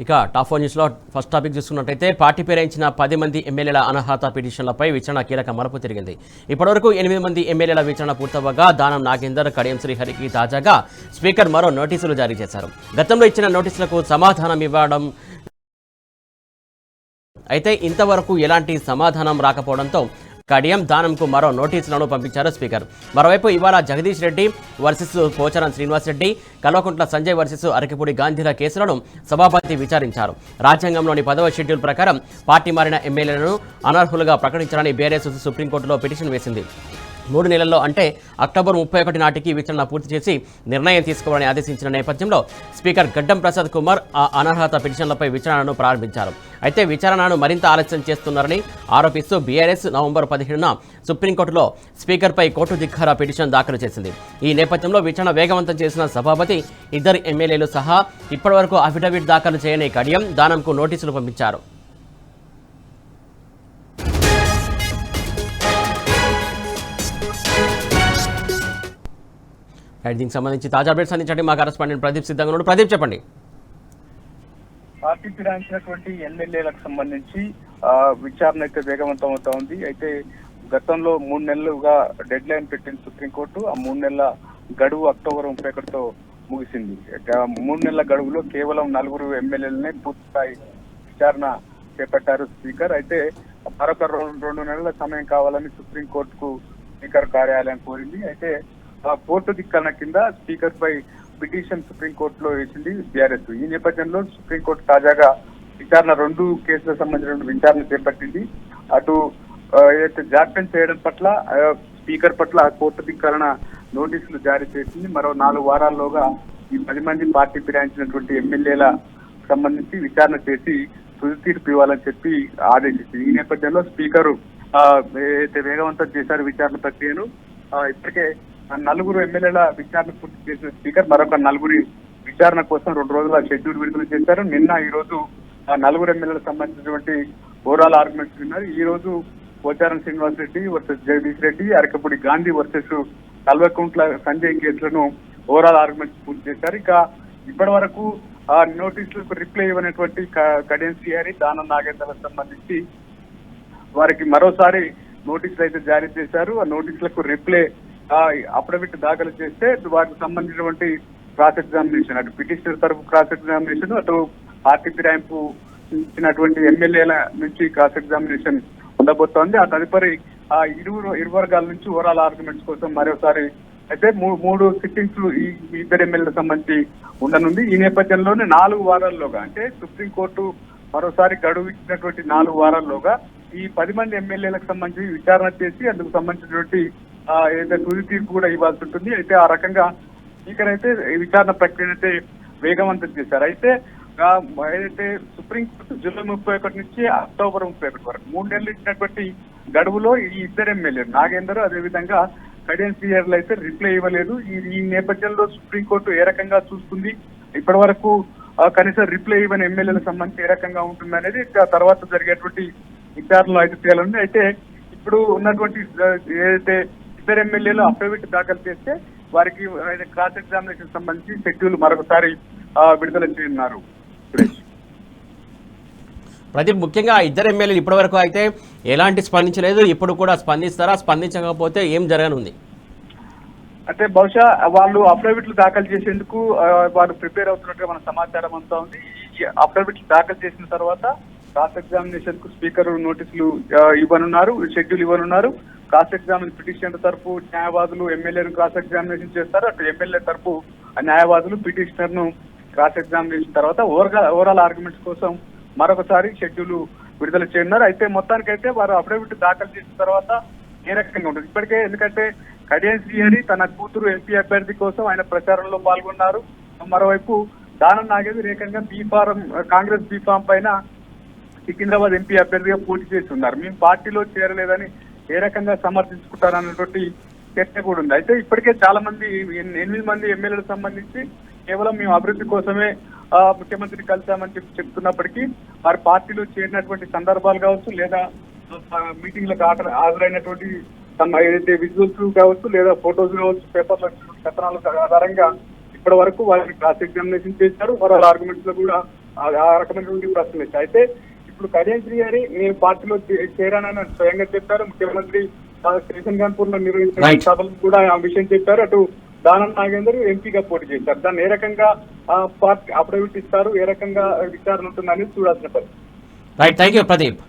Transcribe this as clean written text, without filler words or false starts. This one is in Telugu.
ఇక టాప్ 4 న్యూస్లో ఫస్ట్ టాపిక్ చూసుకున్నట్టయితే పార్టీ పేరాయించిన 10 మంది ఎమ్మెల్యేల అనర్హత పిటిషన్లపై విచారణ కీలక మలుపు తిరిగింది. ఇప్పటివరకు 8 మంది ఎమ్మెల్యేల విచారణ పూర్తవగా దానం నాగేందర్, కడియం శ్రీహరికి తాజాగా స్పీకర్ మరో నోటీసులు జారీ చేశారు. గతంలో ఇచ్చిన నోటీసులకు సమాధానం ఇవ్వడం అయితే ఇంతవరకు ఎలాంటి సమాధానం రాకపోవడంతో కడియం దానంకు మరో నోటీసులను పంపించారు స్పీకర్. మరోవైపు ఇవాళ జగదీష్ రెడ్డి వర్సెస్ పోచారం శ్రీనివాస్ రెడ్డి, కల్వకుంట్ల సంజయ్ వర్సెస్ అరకిపూడి గాంధీల కేసులను సభాపతి విచారించారు. రాజ్యాంగంలోని 10వ షెడ్యూల్ ప్రకారం పార్టీ మారిన ఎమ్మెల్యేలను అనర్హులుగా ప్రకటించాలని బీఆర్ఎస్ సుప్రీంకోర్టులో పిటిషన్ వేసింది. 3 నెలల్లో అంటే అక్టోబర్ 31 నాటికి విచారణ పూర్తి చేసి నిర్ణయం తీసుకోవాలని ఆదేశించిన నేపథ్యంలో స్పీకర్ గడ్డం ప్రసాద్ కుమార్ ఆ అనర్హత పిటిషన్లపై విచారణను ప్రారంభించారు. అయితే విచారణను మరింత ఆలస్యం చేస్తున్నారని ఆరోపిస్తూ బీఆర్ఎస్ నవంబర్ 17న సుప్రీంకోర్టులో స్పీకర్పై కోర్టు ధిక్కార పిటిషన్ దాఖలు చేసింది. ఈ నేపథ్యంలో విచారణ వేగవంతం చేసిన సభాపతి 2 ఎమ్మెల్యేలు సహా ఇప్పటివరకు అఫిడవిట్ దాఖలు చేయని కడియం దానంకు నోటీసులు పంపించారు. దీనికి సంబంధించి తాజా అప్డేట్స్ అందించండి మా కరెస్పాండెంట్ ప్రదీప్ సిద్ధంగా ఉన్నాడు. ప్రదీప్ చెప్పండి. పార్టీ ఫిరాయించినటువంటి ఎమ్మెల్యేలకు సంబంధించి విచారణ అయితే వేగవంతం అవుతా ఉంది. అయితే గతంలో 3 నెలలుగా డెడ్ లైన్ పెట్టింది సుప్రీంకోర్టు. ఆ 3 నెలల గడువు అక్టోబర్ 31తో ముగిసింది. 3 నెలల గడువులో కేవలం 4 ఎమ్మెల్యేలనే పూర్తిస్థాయి విచారణ చేపట్టారు స్పీకర్. అయితే మరొక 2 నెలల సమయం కావాలని సుప్రీంకోర్టుకు స్పీకర్ కార్యాలయం కోరింది. అయితే కోర్టు ధిక్కరణ కింద స్పీకర్ పై పిటిషన్ సుప్రీంకోర్టులో వేసింది బీఆర్ఎస్. ఈ నేపథ్యంలో సుప్రీంకోర్టు తాజాగా విచారణ 2 కేసులకు సంబంధించిన విచారణ చేపట్టింది. అటు ఏదైతే జాప్యం చేయడం పట్ల స్పీకర్ పట్ల కోర్టు ధిక్కరణ నోటీసులు జారీ చేసింది. మరో 4 వారాల్లోగా ఈ 10 మంది పార్టీ ఫిరాయించినటువంటి ఎమ్మెల్యేల సంబంధించి విచారణ చేసి తుది తీర్పు ఇవ్వాలని చెప్పి ఆదేశించింది. ఈ నేపథ్యంలో స్పీకర్ ఏదైతే వేగవంతం చేశారు విచారణ ప్రక్రియను. ఇప్పటికే 4 ఎమ్మెల్యేల విచారణ పూర్తి చేసిన స్పీకర్ మరొక 4 విచారణ కోసం 2 రోజుల షెడ్యూల్ విడుదల చేశారు. ఈ రోజు 4 ఎమ్మెల్యేలకు సంబంధించినటువంటి ఓవరాల్ ఆర్గ్యుమెంట్స్ విన్నారు. ఈ రోజు పోచారం శ్రీనివాస్ రెడ్డి వర్సెస్ జగదీష్ రెడ్డి, అరకపూడి గాంధీ వర్సెస్ కల్వకుంట్ల సంజయ్ కేసులను ఓవరాల్ ఆర్గ్యుమెంట్స్ పూర్తి చేశారు. ఇక ఇప్పటి వరకు నోటీసులకు రిప్లై ఇవ్వనటువంటి కడియం శ్రీహరి, దానం నాగేందర్లకు సంబంధించి వారికి మరోసారి నోటీసులు అయితే జారీ చేశారు. ఆ నోటీసులకు రిప్లై అఫిడవిట్ దాఖలు చేస్తే వాటికి సంబంధించినటువంటి క్రాస్ ఎగ్జామినేషన్, అటు పిటిషనర్ తరఫు క్రాస్ ఎగ్జామినేషన్, అటు పార్టీ ఫిరాయింపు ఇచ్చినటువంటి ఎమ్మెల్యేల నుంచి క్రాస్ ఎగ్జామినేషన్ ఉండబోతోంది. ఆ తదుపరి ఇరు వర్గాల నుంచి ఓవరాల్ ఆర్గ్యుమెంట్స్ కోసం మరోసారి అయితే 3 సిట్టింగ్స్ ఈ 2 ఎమ్మెల్యేలకు సంబంధించి ఉండనుంది. ఈ నేపథ్యంలోనే 4 వారాల్లోగా అంటే సుప్రీంకోర్టు మరోసారి గడువు ఇచ్చినటువంటి 4 వారాల్లోగా ఈ 10 మంది ఎమ్మెల్యేలకు సంబంధించి విచారణ చేసి అందుకు సంబంధించినటువంటి ఏదైతే తుది తీర్పు కూడా ఇవ్వాల్సి ఉంటుంది. అయితే ఆ రకంగా స్పీకర్ అయితే విచారణ ప్రక్రియ అయితే వేగవంతం చేశారు. అయితే ఏదైతే సుప్రీంకోర్టు జూలై 31 నుంచి అక్టోబర్ 31 వరకు 3 నెలలు ఇచ్చినటువంటి గడువులో ఈ 2 ఎమ్మెల్యేలు నాగేందర్ అదేవిధంగా కడియం శ్రీహరిలు అయితే రిప్లై ఇవ్వలేదు. ఈ నేపథ్యంలో సుప్రీంకోర్టు ఏ రకంగా చూస్తుంది, ఇప్పటి వరకు కనీసం రిప్లై ఇవ్వని ఎమ్మెల్యేలకు సంబంధించి ఏ రకంగా ఉంటుంది అనేది తర్వాత జరిగేటువంటి విచారణలో అయితే తేలండి. అయితే ఇప్పుడు ఉన్నటువంటి ఏదైతే 2 ఎమ్మెల్యేలు అఫిడవిట్ దాఖలు చేస్తే వారికి క్రాస్ ఎగ్జామినేషన్ సంబంధించి షెడ్యూల్ మరొకసారి విడుదల చేయనున్నారు. ప్రదీప్, ముఖ్యంగా 2 ఎమ్మెల్యేలు ఇప్పటివరకు అయితే ఎలాంటి స్పందించలేదు. ఇప్పుడు కూడా స్పందిస్తారా? స్పందించకపోతే ఏం జరగనుంది? అంటే బహుశా వాళ్ళు అఫిడవిట్లు దాఖలు చేసేందుకు వారు ప్రిపేర్ అవుతున్నట్టుగా మన సమాచారం అంతా ఉంది. ఈ అఫిడవిట్లు దాఖలు చేసిన తర్వాత క్రాస్ ఎగ్జామినేషన్ కు స్పీకర్ నోటీసులు ఇవ్వనున్నారు, షెడ్యూల్ ఇవ్వనున్నారు. క్రాస్ ఎగ్జామినేషన్ పిటిషనర్ తరఫు న్యాయవాదులు ఎమ్మెల్యేను క్రాస్ ఎగ్జామినేషన్ చేస్తారు. అటు ఎమ్మెల్యే తరఫు న్యాయవాదులు పిటిషనర్ ను క్రాస్ ఎగ్జామినేషన్ తర్వాత ఓవరాల్ ఆర్గ్యుమెంట్స్ కోసం మరొకసారి షెడ్యూల్ విడుదల చేయనున్నారు. అయితే మొత్తానికైతే వారు అఫిడవిట్ దాఖలు చేసిన తర్వాత ఏ రకంగా ఉంటుంది ఇప్పటికే, ఎందుకంటే కడియం శ్రీహరి తన కూతురు ఎంపీ అభ్యర్థి కోసం ఆయన ప్రచారంలో పాల్గొన్నారు. మరోవైపు దానం నాగేందర్ ఏకంగా కాంగ్రెస్ బీఫామ్ పైన సికింద్రాబాద్ ఎంపీ అభ్యర్థిగా పోటీ చేసి ఉన్నారు. మేము పార్టీలో చేరలేదని ఏ రకంగా సమర్థించుకుంటారన్నటువంటి చర్చ కూడా ఉంది. అయితే ఇప్పటికే చాలా మంది 8 మంది ఎమ్మెల్యేలకు సంబంధించి కేవలం మేము అభివృద్ధి కోసమే ముఖ్యమంత్రిని కలిసామని చెప్తున్నప్పటికీ వారి పార్టీలో చేరినటువంటి సందర్భాలు కావచ్చు, లేదా మీటింగ్లకు హాజరైనటువంటి ఏదైతే విజువల్స్ కావచ్చు, లేదా ఫొటోస్ కావచ్చు, పేపర్లో కథనాల ఆధారంగా ఇప్పటి వరకు వారిని క్రాస్ ఎగ్జామినేషన్ చేశారు. వారి ఆర్గ్యుమెంట్స్ లో కూడా ఆ రకమైనటువంటి ప్రశ్న వచ్చాయి. అయితే ఇప్పుడు కళ్యాణ్ శ్రీ గారి నేను పార్టీలో చేరానని స్వయంగా చెప్పారు. ముఖ్యమంత్రి కిషన్ కాన్పూర్ లో నిర్వహించిన సభలు కూడా ఆ విషయం చెప్పారు. అటు దానం నాగేందర్ ఎంపీగా పోటీ చేశారు. దాన్ని ఏ రకంగా పార్టీ అఫిడవిట్ ఇస్తారు, ఏ రకంగా విచారణ ఉంటుందని చూడాల్సిన పరిస్థితి. Right, thank you Pradeep.